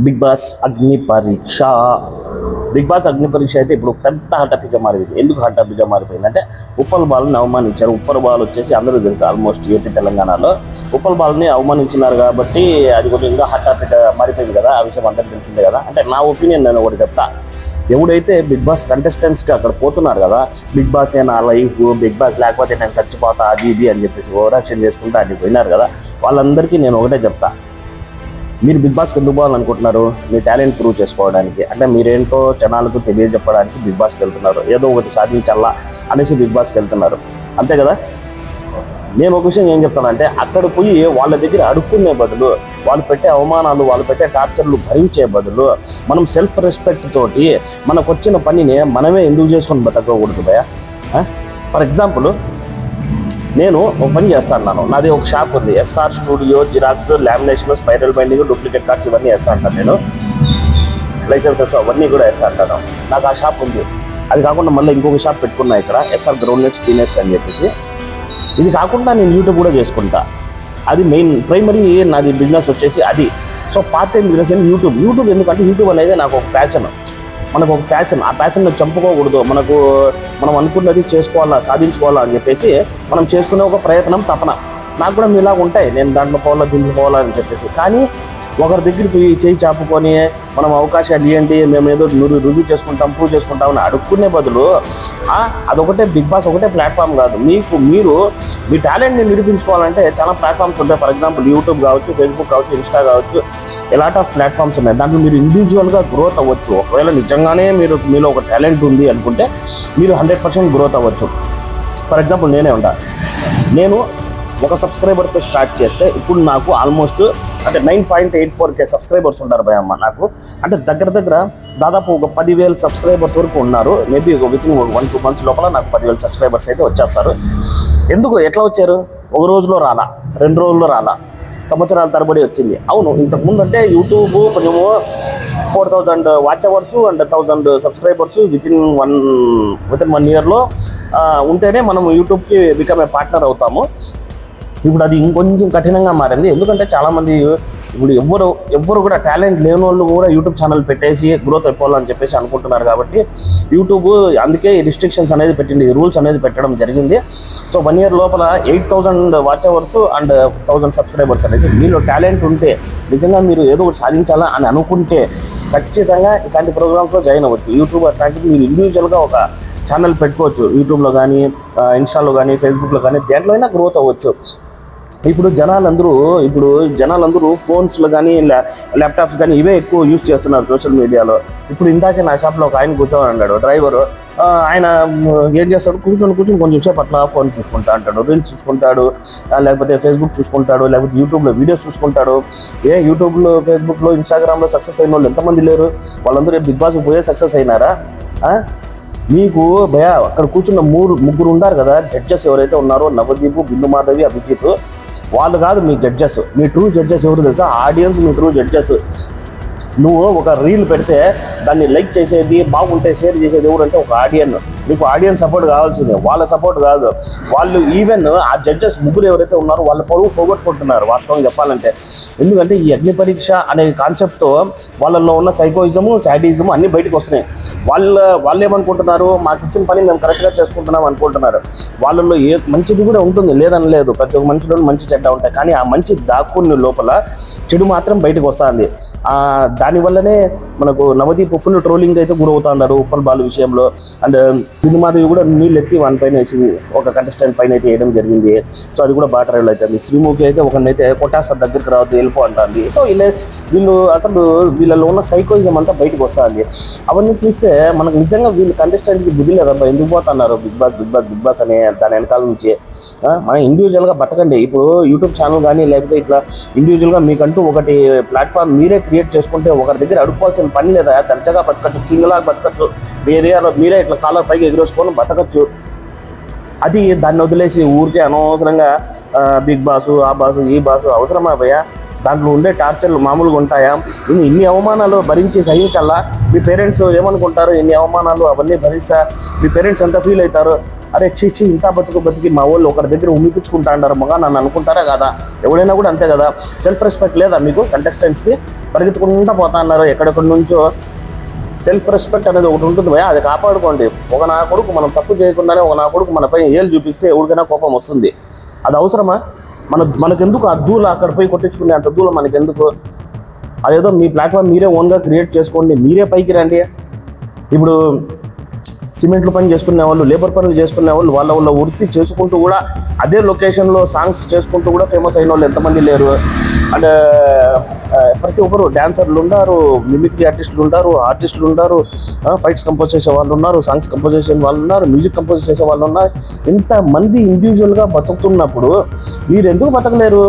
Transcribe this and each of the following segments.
Big boss అగ్ని పరీక్ష. Big boss అగ్ని పరీక్ష అయితే ఇప్పుడు పెద్ద హాట్ టాపిక్గా మారిపోయింది. ఎందుకు హాట్ టాపిక్గా మారిపోయిందంటే ఉప్పల్ బాల్ని అవమానించారు. ఉప్పల్ బాల్ వచ్చేసి అందరూ తెలుసు, ఆల్మోస్ట్ ఏపీ తెలంగాణలో ఉప్పల్ బాల్ని అవమానించినారు కాబట్టి అది కొంచెం ఇంకా హాట్ టాపిక్గా మారిపోయింది కదా. ఆ విషయం అందరికీ తెలిసిందే కదా. అంటే నా ఒపీనియన్ నేను ఒకటి చెప్తా. ఎవడైతే బిగ్ బాస్ కంటెస్టెంట్స్గా అక్కడ పోతున్నారు కదా, బిగ్ బాస్ నా లైఫ్, బిగ్ బాస్ లేకపోతే నేను చచ్చిపోతా అది ఇది అని చెప్పేసి ఓవర్ యాక్షన్ చేసుకుంటూ అన్ని పోయినారు కదా, వాళ్ళందరికీ నేను ఒకటే చెప్తా. మీరు బిగ్ బాస్కి ఎందుకు పోవాలనుకుంటున్నారు? మీ టాలెంట్ ప్రూవ్ చేసుకోవడానికి, అంటే మీరేంటో జనాలకు తెలియజెప్పడానికి బిగ్ బాస్కి వెళ్తున్నారు. ఏదో ఒకటి సాధించాలా అనేసి బిగ్ బాస్కి వెళ్తున్నారు, అంతే కదా. నేను ఒక విషయం ఏం చెప్తానంటే, అక్కడ పోయి వాళ్ళ దగ్గర అడుక్కునే బదులు, వాళ్ళు పెట్టే అవమానాలు, వాళ్ళు పెట్టే టార్చర్లు భరించే బదులు, మనం సెల్ఫ్ రెస్పెక్ట్ తోటి మనకు వచ్చిన పనిని మనమే ఎందుకు చేసుకొని బతకకూడదు భయ? ఫర్ ఎగ్జాంపుల్, నేను ఒక పని చేస్తాను. నాది ఒక షాప్ ఉంది, SR studio, xerox, lamination, spiral binding, duplicate cards ఇవన్నీ వేస్తా అంటాను. నేను లైసెన్సెస్ అవన్నీ కూడా వేస్తా అంటాను. నాకు ఆ షాప్ ఉంది. అది కాకుండా మళ్ళీ ఇంకొక షాప్ పెట్టుకున్నా ఇక్కడ, ఎస్ఆర్ గ్రౌండ్ నెట్స్, పీనట్స్ అని చెప్పేసి. ఇది కాకుండా నేను యూట్యూబ్ కూడా చేసుకుంటా. అది మెయిన్ ప్రైమరీ నాది బిజినెస్ వచ్చేసి అది. సో పార్ట్ టైం బిజినెస్ ఏంటి యూట్యూబ్. ఎందుకంటే యూట్యూబ్ అనేది నాకు ఒక ప్యాషన్, మనకు ఒక ప్యాషన్. ఆ ప్యాషన్ని చంపుకోకూడదు. మనం అనుకున్నది చేసుకోవాలా, సాధించుకోవాలా అని చెప్పేసి మనం చేసుకునే ఒక ప్రయత్నం, తపన. నాకు కూడా మీలాగా ఉంటాయి, నేను దాంట్లో పోవాలా, దీంట్లో పోవాలా అని చెప్పేసి. కానీ ఒకరి దగ్గరికి పోయి చేయి చాపుకొని మనం అవకాశాలు ఇవ్వండి, మేము ఏదో రుజువు చేసుకుంటాం, ప్రూవ్ చేసుకుంటామని అడుక్కునే బదులు, అదొకటే బిగ్ బాస్ ఒకటే ప్లాట్ఫామ్ కాదు. మీరు మీ టాలెంట్ని నిరూపించుకోవాలంటే చాలా ప్లాట్ఫామ్స్ ఉంటాయి. ఫర్ ఎగ్జాంపుల్ యూట్యూబ్ కావచ్చు, ఫేస్బుక్ కావచ్చు, ఇన్స్టా కావచ్చు, ఎలాట్ ఆఫ్ ప్లాట్ఫామ్స్ ఉన్నాయి. దాంట్లో మీరు ఇండివిజువల్గా గ్రోత్ అవ్వచ్చు. ఒకవేళ నిజంగానే మీలో ఒక టాలెంట్ ఉంది అనుకుంటే మీరు 100% గ్రోత్ అవ్వచ్చు. ఫర్ ఎగ్జాంపుల్ నేను ఒక సబ్స్క్రైబర్తో స్టార్ట్ చేస్తే ఇప్పుడు నాకు ఆల్మోస్ట్ అంటే 9.84K సబ్స్క్రైబర్స్ ఉన్నారు భయమ్మ నాకు. అంటే దగ్గర దాదాపు ఒక 10,000 సబ్స్క్రైబర్స్ వరకు ఉన్నారు. మేబీ వితిన్ 1-2 months లోపల నాకు 10,000 సబ్స్క్రైబర్స్ అయితే వచ్చేస్తారు. ఎట్లా వచ్చారు? ఒక రోజులో రాలా, 2 రోజుల్లో రాలా, సంవత్సరాల తరబడి వచ్చింది. అవును, ఇంతకుముందు అంటే యూట్యూబ్ కొంచెము 4,000 watch hours and 1,000 subscribers within one ఇయర్లో ఉంటేనే మనం యూట్యూబ్కి బికమ్ ఏ పార్ట్నర్ అవుతాము. ఇప్పుడు అది ఇంకొంచెం కఠినంగా మారింది. ఎందుకంటే చాలామంది ఇప్పుడు ఎవ్వరు కూడా టాలెంట్ లేని వాళ్ళు కూడా యూట్యూబ్ ఛానల్ పెట్టేసి గ్రోత్ అయిపోవాలని చెప్పేసి అనుకుంటున్నారు. కాబట్టి యూట్యూబ్ అందుకే రిస్ట్రిక్షన్స్ అనేది పెట్టింది, రూల్స్ అనేది పెట్టడం జరిగింది. సో 1 year లోపల 8,000 వాచ్ అవర్స్ అండ్ 1,000 సబ్స్క్రైబర్స్ అనేది, మీలో టాలెంట్ ఉంటే, నిజంగా మీరు ఏదో ఒకటి సాధించాలా అని అనుకుంటే ఖచ్చితంగా ఇట్లాంటి ప్రోగ్రామ్స్లో జాయిన్ అవ్వచ్చు. యూట్యూబ్ అట్లాంటివి మీరు ఇండివిజువల్గా ఒక ఛానల్ పెట్టుకోవచ్చు. యూట్యూబ్లో కానీ, ఇన్స్టాలో కానీ, ఫేస్బుక్లో కానీ, దేంట్లో అయినా గ్రోత్ అవ్వచ్చు. ఇప్పుడు జనాలందరూ ఫోన్స్లో కానీ, ల్యాప్టాప్స్ కానీ ఇవే ఎక్కువ యూజ్ చేస్తున్నారు సోషల్ మీడియాలో. ఇప్పుడు ఇందాకే నా షాప్లో ఒక ఆయన కూర్చొని అన్నాడు, డ్రైవరు. ఆయన ఏం చేస్తాడు, కూర్చొని కొంచెం సేపు అట్లా ఫోన్ చూసుకుంటా అంటాడు, రీల్స్ చూసుకుంటాడు, లేకపోతే ఫేస్బుక్ చూసుకుంటాడు, లేకపోతే యూట్యూబ్లో వీడియోస్ చూసుకుంటాడు. యూట్యూబ్లో, ఫేస్బుక్లో, ఇన్స్టాగ్రామ్లో సక్సెస్ అయిన వాళ్ళు ఎంతమంది లేరు? వాళ్ళందరూ బిగ్ బాస్కి పోయే సక్సెస్ అయినారా? మీకు భయ అక్కడ కూర్చున్న ముగ్గురు ఉన్నారు కదా జడ్జెస్, ఎవరైతే ఉన్నారో నవదీప్, బిందు మాధవి, అభిజిత్, వాళ్ళు కాదు మీ జడ్జెస్. మీ ట్రూ జడ్జెస్ ఎవరు తెలుసా? ఆడియన్స్ మీ ట్రూ జడ్జెస్. నువ్వు ఒక రీల్ పెడితే దాన్ని లైక్ చేసేది, బాగుంటే షేర్ చేసేది ఎవరంటే ఒక ఆడియన్. నీకు ఆడియన్స్ సపోర్ట్ కావాల్సిందే, వాళ్ళ సపోర్ట్ కాదు. వాళ్ళు ఈవెన్ ఆ జడ్జెస్ ముగ్గురు ఎవరైతే ఉన్నారో వాళ్ళ పొడుగు పోగొట్టుకుంటున్నారు వాస్తవం చెప్పాలంటే. ఎందుకంటే ఈ అగ్ని పరీక్ష అనే కాన్సెప్ట్తో వాళ్ళల్లో ఉన్న సైకోయిజము, శాడిజము అన్నీ బయటకు వస్తున్నాయి. వాళ్ళు ఏమనుకుంటున్నారు, మాకు ఇచ్చిన పని మేము కరెక్ట్గా చేసుకుంటున్నాం అనుకుంటున్నారు. వాళ్ళల్లో మంచిది కూడా ఉంటుంది, లేదని లేదు. ప్రతి ఒక్క మనిషిలో మంచి చెడ్డ ఉంటాయి. కానీ ఆ మంచి దాక్కుని లోపల చెడు మాత్రం బయటకు వస్తుంది. దానివల్లనే మనకు నవదీప్ ఫుల్ ట్రోలింగ్ అయితే గురవుతున్నారు ఉప్పల్ బాలు విషయంలో. అండ్ బిందు మాధవి కూడా నీళ్ళెత్తి వన్ పైన వేసి ఒక కంటెస్టెంట్ పైన అయితే వేయడం జరిగింది. సో అది కూడా బాగా ట్రైల్ అవుతుంది. శ్రీముఖి అయితే ఒకరినైతే కొట్టేస్తారు, దగ్గరికి రావద్దు, వెళ్ళిపో అంటుంది. సో వీళ్ళలో ఉన్న సైకోయిజం అంతా బయటకు వస్తుంది. అవన్నీ చూస్తే మనకు నిజంగా వీళ్ళు కంటెస్టెంట్కి బుద్ధి లేదబ్బా, ఎందుకు పోతున్నారు బిగ్ బాస్ అనే దాని వెనకాల నుంచి. మనం ఇండివిజువల్గా బతకండి. ఇప్పుడు యూట్యూబ్ ఛానల్ కానీ, లేకపోతే ఇట్లా ఇండివిజువల్గా మీకంటూ ఒకటి ప్లాట్ఫామ్ మీరే క్రియేట్ చేసుకుంటే ఒకరి దగ్గర అడుక్కోవాల్సిన పని లేదా, దర్జాగా బతకచ్చు, కింగ్లాగా బతకచ్చు. మీ ఏరియాలో మీరే ఇట్లా కాలర్ పైకి ఎగురేసుకొని బతకచ్చు. అది దాన్ని వదిలేసి ఊరికే అనవసరంగా బిగ్ బాసు, ఆ బాసు, ఈ బాసు అవసరమా భయ్యా? దాంట్లో ఉండే టార్చర్లు మామూలుగా ఉంటాయా? ఇన్ని అవమానాలు భరించి సహించాలా? మీ పేరెంట్స్ ఏమనుకుంటారు? ఇన్ని అవమానాలు అవన్నీ భరిస్తా మీ పేరెంట్స్ ఎంత ఫీల్ అవుతారు? అరే చీచి ఇంత బతికి మా వాళ్ళు ఒకరి దగ్గర ఉమ్మిపించుకుంటా అంటారు మగా నన్ను అనుకుంటారా కదా? ఎవడైనా కూడా అంతే కదా. సెల్ఫ్ రెస్పెక్ట్ లేదా మీకు? కంటెస్టెంట్స్కి పరిగెత్తుకుంటూ పోతా అన్నారు ఎక్కడెక్కడి నుంచో. సెల్ఫ్ రెస్పెక్ట్ అనేది ఒకటి ఉంటుంది భయ, అది కాపాడుకోండి. ఒక నా కొడుకు మనం తప్పు చేయకుండానే ఒక నా కొడుకు మనపై ఏళ్ళు చూపిస్తే ఎవరికైనా కోపం వస్తుంది. అది అవసరమా? మనకెందుకు ఆ దూల అక్కడ పోయి కొట్టించుకునే అంత దూల మనకెందుకు? అదేదో మీ ప్లాట్ఫామ్ మీరే ఓన్గా క్రియేట్ చేసుకోండి, మీరే పైకి రండి. ఇప్పుడు సిమెంట్లు పని చేసుకునే వాళ్ళు, లేబర్ పనులు చేసుకునే వాళ్ళు వాళ్ళ వృత్తి చేసుకుంటూ కూడా అదే లొకేషన్లో సాంగ్స్ చేసుకుంటూ కూడా ఫేమస్ అయిన వాళ్ళు ఎంతమంది లేరు? అండ్ ప్రతి ఒక్కరు డాన్సర్లు ఉన్నారు, మిమిక్రీ ఆర్టిస్టులు ఉంటారు, ఫైట్స్ కంపోజ్ చేసే వాళ్ళు ఉన్నారు, సాంగ్స్ కంపోజ్ చేసే వాళ్ళు ఉన్నారు, మ్యూజిక్ కంపోజ్ చేసే వాళ్ళు ఉన్నారు. ఇంతమంది ఇండివిజువల్గా బతుకుతున్నప్పుడు మీరు ఎందుకు బతకలేరు?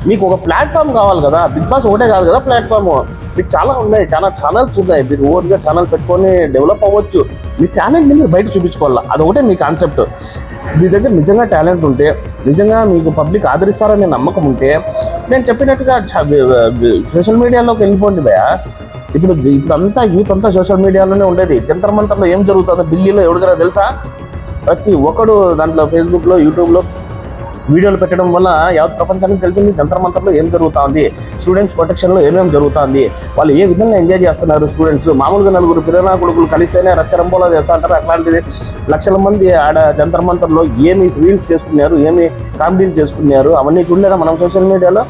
మీకు ఒక ప్లాట్ఫామ్ కావాలి కదా. బిగ్ బాస్ ఒకటే కాదు కదా ప్లాట్ఫామ్, మీకు చాలా ఉన్నాయి, చాలా ఛానల్స్ ఉన్నాయి. మీరు ఓన్గా ఛానల్ పెట్టుకొని డెవలప్ అవ్వచ్చు. మీ టాలెంట్ని మీరు బయట చూపించుకోవాలి, అదొకటే మీ కాన్సెప్ట్. మీ దగ్గర నిజంగా టాలెంట్ ఉంటే, నిజంగా మీకు పబ్లిక్ ఆదరిస్తారనే నమ్మకం ఉంటే, నేను చెప్పినట్టుగా సోషల్ మీడియాలోకి వెళ్ళిపోండి భయ. ఇప్పుడు అంతా యూత్ అంతా సోషల్ మీడియాలోనే ఉండేది. జంతర్ మంతర్లో ఏం జరుగుతుందో ఢిల్లీలో ఎవరికైనా తెలుసా? ప్రతి ఒక్కడు దాంట్లో ఫేస్బుక్లో, యూట్యూబ్లో వీడియోలు పెట్టడం వల్ల యావత్ ప్రపంచానికి తెలిసింది జంతర్ మంతర్లో ఏం జరుగుతుంది, స్టూడెంట్స్ ప్రొటెక్షన్లో ఏమేమి జరుగుతుంది, వాళ్ళు ఏ విధంగా ఎంజాయ్ చేస్తున్నారు. స్టూడెంట్స్ మామూలుగా నలుగురు పిల్లల కొడుకులు కలిస్తేనే రచ్చరంపోలా చేస్తూ ఉంటారు. అట్లాంటిది లక్షల మంది ఆడ జంతర్ మంతర్లో ఏమి రీల్స్ చేసుకున్నారు, ఏమి కామెడీలు చేసుకున్నారు, అవన్నీ చూడలేదా మనం సోషల్ మీడియాలో?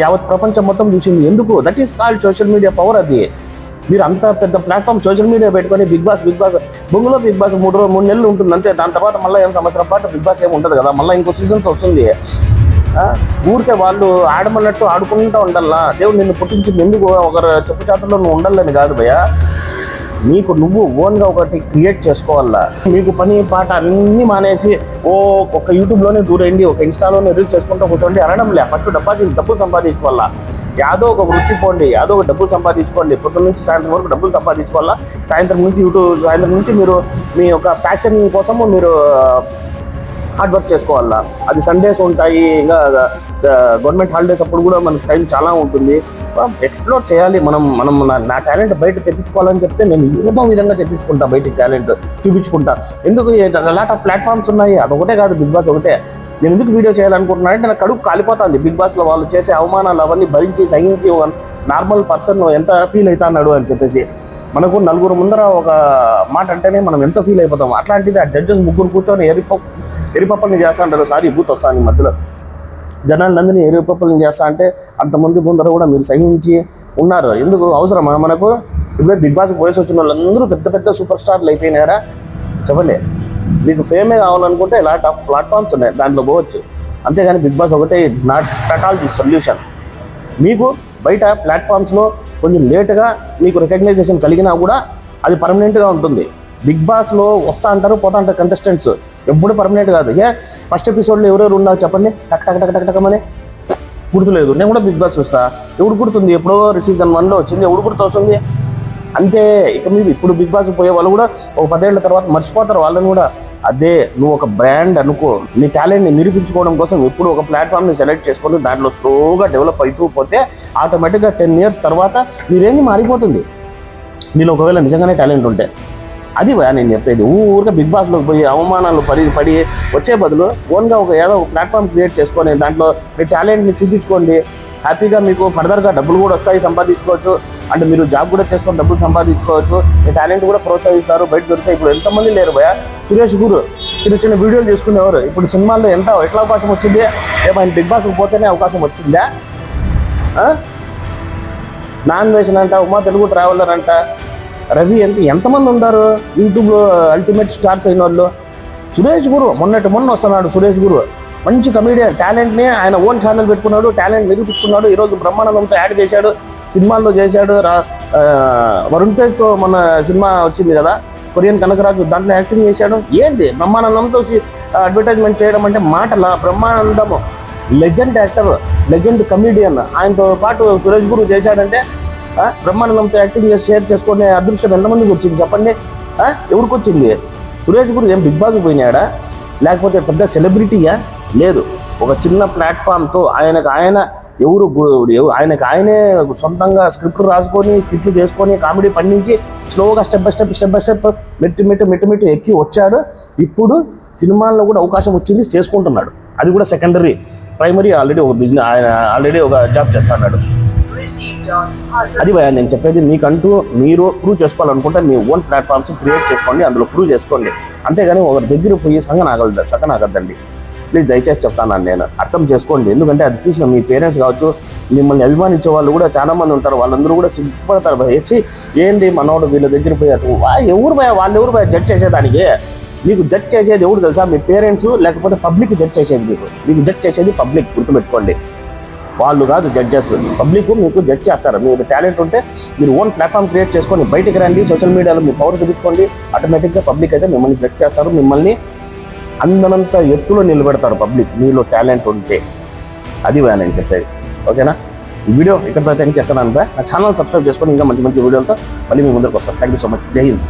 యావత్ ప్రపంచం మొత్తం చూసింది. ఎందుకు? That is called social media power. అది మీరు అంత పెద్ద ప్లాట్ఫామ్ సోషల్ మీడియా పెట్టుకొని బిగ్ బాస్ బొంగులో బిగ్ బాస్ 3 నెలలు ఉంటుంది అంతే. దాని తర్వాత మళ్ళీ సంవత్సరం పాటు బిగ్ బాస్ ఏమి ఉంటుంది కదా, మళ్ళీ ఇంకో సీజన్తో వస్తుంది. ఊరికే వాళ్ళు ఆడమన్నట్టు ఆడుకుంటూ ఉండాలా. దేవుడు నిన్ను పుట్టించింది ఎందుకు? ఒకరు చెప్పు చేతుల్లో నువ్వు ఉండాలని కాదు భయ. నీకు నువ్వు ఓన్గా ఒకటి క్రియేట్ చేసుకోవాలా. మీకు పని పాట అన్నీ మానేసి ఒక యూట్యూబ్లోనే దూరండి, ఒక ఇన్స్టాలోనే రీల్స్ చేసుకుంటూ కూర్చోండి అనడం లే. ఫస్ట్ డబ్బులు సంపాదించుకోవాలా. యాదో ఒక వృత్తి పోండి, యాదో ఒక డబ్బులు సంపాదించుకోండి. పొద్దున్న నుంచి సాయంత్రం వరకు డబ్బులు సంపాదించుకోవాలా. సాయంత్రం నుంచి మీరు మీ యొక్క ప్యాషన్ కోసము మీరు హార్డ్ వర్క్ చేసుకోవాలా. అది సండేస్ ఉంటాయి, ఇంకా గవర్నమెంట్ హాలిడేస్ అప్పుడు కూడా మనకు టైం చాలా ఉంటుంది. ఎక్స్ప్లోర్ చేయాలి. మనం నా టాలెంట్ బయట తెప్పించుకోవాలని చెప్తే నేను ఏదో విధంగా తెప్పించుకుంటా, బయటికి టాలెంట్ చూపించుకుంటా. ఎందుకు? లాట్ ఆఫ్ ప్లాట్ఫామ్స్ ఉన్నాయి, అదొకటే కాదు బిగ్ బాస్ ఒకటే. నేను ఎందుకు వీడియో చేయాలనుకుంటున్నా అంటే నాకు కడుపు కాలిపోతుంది. బిగ్ బాస్లో వాళ్ళు చేసే అవమానాలు అవన్నీ భరించి సహించి నార్మల్ పర్సన్ ఎంత ఫీల్ అవుతున్నాడు అని చెప్పేసి. మనకు నలుగురు ముందర ఒక మాట అంటేనే మనం ఎంత ఫీల్ అయిపోతాం. అట్లాంటిది ఆ జడ్జెస్ ముగ్గురు కూర్చొని ఎరిపప్పల్ని చేస్తా అంటారు. సారీ బూత్ వస్తాను మధ్యలో. జనాలందరినీ ఎరిపప్పల్ని చేస్తా అంటే అంతమంది ముందర కూడా మీరు సహించి ఉన్నారు. ఎందుకు? అవసరమా మనకు? ఇప్పుడు బిగ్ బాస్కి పోయేసి వచ్చిన వాళ్ళందరూ పెద్ద సూపర్ స్టార్లు అయిపోయినారా? చెప్పండి. మీకు ఫేమే కావాలనుకుంటే లాట్ ఆఫ్ ప్లాట్ఫామ్స్ ఉన్నాయి, దాంట్లో పోవచ్చు. అంతేగాని బిగ్ బాస్ ఒకటే it's not at all the solution. మీకు బయట ప్లాట్ఫామ్స్లో కొంచెం లేటుగా మీకు రికగ్నైజేషన్ కలిగినా కూడా అది పర్మనెంట్గా ఉంటుంది. బిగ్ బాస్లో వస్తా అంటారు, పోతా అంటారు కంటెస్టెంట్స్. ఎప్పుడు పర్మనెంట్ కాదు. ఫస్ట్ ఎపిసోడ్లో ఎవరెవరు ఉన్నారు చెప్పండి? టక్ గుర్తులేదు. నేను కూడా బిగ్ బాస్ చూస్తా. ఎవడు గుర్తుంది? ఎప్పుడో సీజన్ 1లో వచ్చింది, ఎవడు గుర్తు వస్తుంది? అంతే. ఇక మీరు ఇప్పుడు బిగ్ బాస్ పోయే వాళ్ళు కూడా ఒక 10 ఏళ్ల తర్వాత మర్చిపోతారు వాళ్ళని కూడా. అదే నువ్వు ఒక బ్రాండ్ అనుకో, నీ టాలెంట్ని నిరూపించుకోవడం కోసం ఎప్పుడు ఒక ప్లాట్ఫామ్ని సెలెక్ట్ చేసుకొని దాంట్లో స్లోగా డెవలప్ అవుతూ పోతే ఆటోమేటిక్గా 10 years తర్వాత నీ రేంజ్ మారిపోతుంది. నీలో ఒకవేళ నిజంగానే టాలెంట్ ఉంటే. అది నేను చెప్పేది. ఊరికే బిగ్ బాస్లోకి పోయి అవమానాలు పడి వచ్చే బదులు ఓన్గా ఏదో ఒక ప్లాట్ఫామ్ క్రియేట్ చేసుకొని దాంట్లో మీ టాలెంట్ని చూపించుకోండి. హ్యాపీగా మీకు ఫర్దర్గా డబ్బులు కూడా వస్తాయి, సంపాదించుకోవచ్చు. అంటే మీరు జాబ్ కూడా చేసుకొని డబ్బులు సంపాదించుకోవచ్చు. మీ టాలెంట్ కూడా ప్రోత్సహిస్తారు, బయట దొరుకుతాయి. ఇప్పుడు ఎంతమంది లేరు భయ? సురేష్ గురు చిన్న వీడియోలు చేసుకునేవారు. ఇప్పుడు సినిమాల్లో ఎట్లా అవకాశం వచ్చింది? ఆయన బిగ్ బాస్కి పోతేనే అవకాశం వచ్చిందా? నాన్ వేషన్ అంట, ఉమా తెలుగు ట్రావెలర్ అంట, రవి ఎంతమంది ఉంటారు యూట్యూబ్లో అల్టిమేట్ స్టార్స్ అయిన వాళ్ళు? సురేష్ గురు మొన్న వస్తున్నాడు. సురేష్ గురు మంచి కమీడియన్, టాలెంట్ని ఆయన ఓన్ ఛానల్ పెట్టుకున్నాడు, టాలెంట్ నిరూపించుకున్నాడు. ఈరోజు బ్రహ్మానందంతో యాడ్ చేశాడు, సినిమాల్లో చేశాడు. వరుణ్ తేజ్తో మన సినిమా వచ్చింది కదా, కొరియన్ కనకరాజు, దాంట్లో యాక్టింగ్ చేశాడు. ఏంది బ్రహ్మానందంతో అడ్వర్టైజ్మెంట్ చేయడం అంటే మాటల? Brahmanandam legend actor, legend comedian. ఆయనతో పాటు సురేష్ గురు చేశాడంటే బ్రహ్మానందంతో యాక్టింగ్ చేసి షేర్ చేసుకునే అదృష్టం ఎంతమందికి వచ్చింది చెప్పండి? ఎవరికి వచ్చింది? సురేష్ గురు ఏం బిగ్ బాస్కి పోయినాడా? లేకపోతే పెద్ద సెలబ్రిటీయా? లేదు. ఒక చిన్న ప్లాట్ఫామ్తో ఆయనకు ఆయనే సొంతంగా స్క్రిప్ట్ రాసుకొని స్క్రిప్ట్లు చేసుకొని కామెడీ పండించి స్లోగా స్టెప్ బై స్టెప్ మెట్టు ఎక్కి వచ్చాడు. ఇప్పుడు సినిమాల్లో కూడా అవకాశం వచ్చింది, చేసుకుంటున్నాడు. అది కూడా సెకండరీ, ప్రైమరీ ఆల్రెడీ ఒక బిజినెస్, ఆయన ఆల్రెడీ ఒక జాబ్ చేస్తున్నాడు. అది భయ నేను చెప్పేది. మీకంటూ మీరు ప్రూవ్ చేసుకోవాలనుకుంటే మీ ఓన్ ప్లాట్ఫామ్స్ క్రియేట్ చేసుకోండి, అందులో ప్రూవ్ చేసుకోండి. అంతేగాని ఒకరి దగ్గర పోయి సగనాగద్దండి. ప్లీజ్ దయచేసి చెప్తాను నేను, అర్థం చేసుకోండి. ఎందుకంటే అది చూసిన మీ పేరెంట్స్ కావచ్చు, మిమ్మల్ని అభిమానించే వాళ్ళు కూడా చాలా మంది ఉంటారు. వాళ్ళందరూ కూడా సిగ్గుపడతారు భయచి, ఏంది మనోడు వీళ్ళ దగ్గర పోయి ఎవరు భయ, వాళ్ళు ఎవరు భయ జడ్జ్ చేసేదానికి? మీకు జడ్జ్ చేసేది ఎవరు తెలుసా? మీ పేరెంట్స్, లేకపోతే పబ్లిక్ జడ్జ్ చేసేది. మీకు జడ్జ్ చేసేది పబ్లిక్, గుర్తుపెట్టుకోండి. వాళ్ళు కాదు జడ్జెస్, పబ్లిక్ మీకు జడ్జ్ చేస్తారు. మీరు టాలెంట్ ఉంటే మీరు ఓన్ ప్లాట్ఫామ్ క్రియేట్ చేసుకొని బయటికి రండి, సోషల్ మీడియాలో మీ పవర్ చూపించుకోండి. ఆటోమేటిక్గా పబ్లిక్ అయితే మిమ్మల్ని జడ్జ్ చేస్తారు, మిమ్మల్ని అందనంత ఎత్తులో నిలబెడతారు పబ్లిక్, మీలో టాలెంట్ ఉంటే. అది నేను చెప్పేది. ఓకేనా? ఈ వీడియో ఇక్కడితో థ్యాంక్ చేస్తాను. నా ఛానల్ సబ్స్క్రైబ్ చేసుకొని ఇంకా మంచి మంచి వీడియోలతో మళ్ళీ మీ ముందరికి వస్తాను. Thank you so much. జై హింద్.